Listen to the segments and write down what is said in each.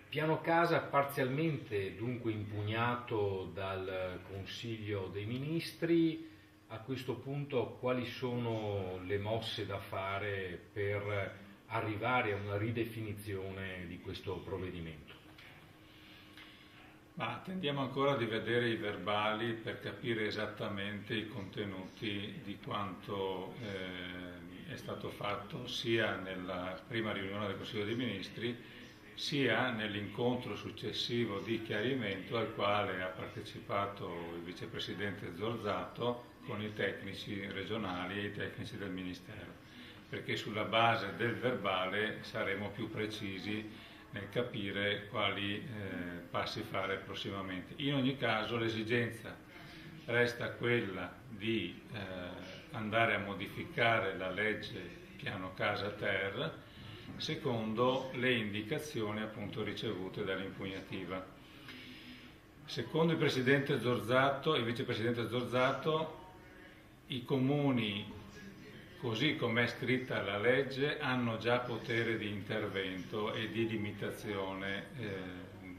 Piano casa parzialmente dunque impugnato dal Consiglio dei Ministri, a questo punto quali sono le mosse da fare per arrivare a una ridefinizione di questo provvedimento? Ma attendiamo ancora di vedere i verbali per capire esattamente i contenuti di quanto è stato fatto sia nella prima riunione del Consiglio dei Ministri sia nell'incontro successivo di chiarimento al quale ha partecipato il vicepresidente Zorzato con i tecnici regionali e i tecnici del Ministero, perché sulla base del verbale saremo più precisi nel capire quali passi fare prossimamente. In ogni caso l'esigenza resta quella di andare a modificare la legge Piano Casa Ter secondo le indicazioni appunto ricevute dall'impugnativa. Secondo il presidente Zorzato e il vicepresidente Zorzato, i comuni, così come è scritta la legge, hanno già potere di intervento e di limitazione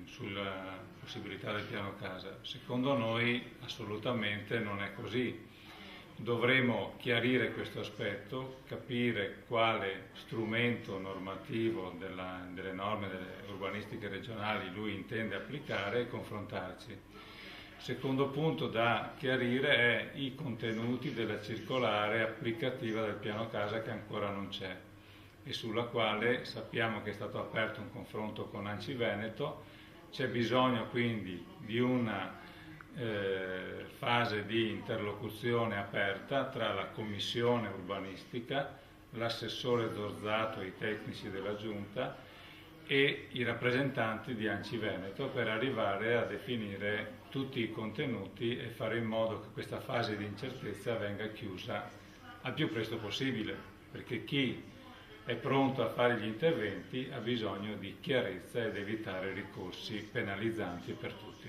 sulla possibilità del piano casa. Secondo noi assolutamente non è così. Dovremo chiarire questo aspetto, capire quale strumento normativo delle norme urbanistiche regionali lui intende applicare e confrontarci. Secondo punto da chiarire è i contenuti della circolare applicativa del piano casa che ancora non c'è e sulla quale sappiamo che è stato aperto un confronto con ANCI Veneto. C'è bisogno quindi di una fase di interlocuzione aperta tra la commissione urbanistica, l'assessore Zorzato e i tecnici della giunta e i rappresentanti di ANCI Veneto per arrivare a definire tutti i contenuti e fare in modo che questa fase di incertezza venga chiusa al più presto possibile, perché chi è pronto a fare gli interventi ha bisogno di chiarezza ed evitare ricorsi penalizzanti per tutti.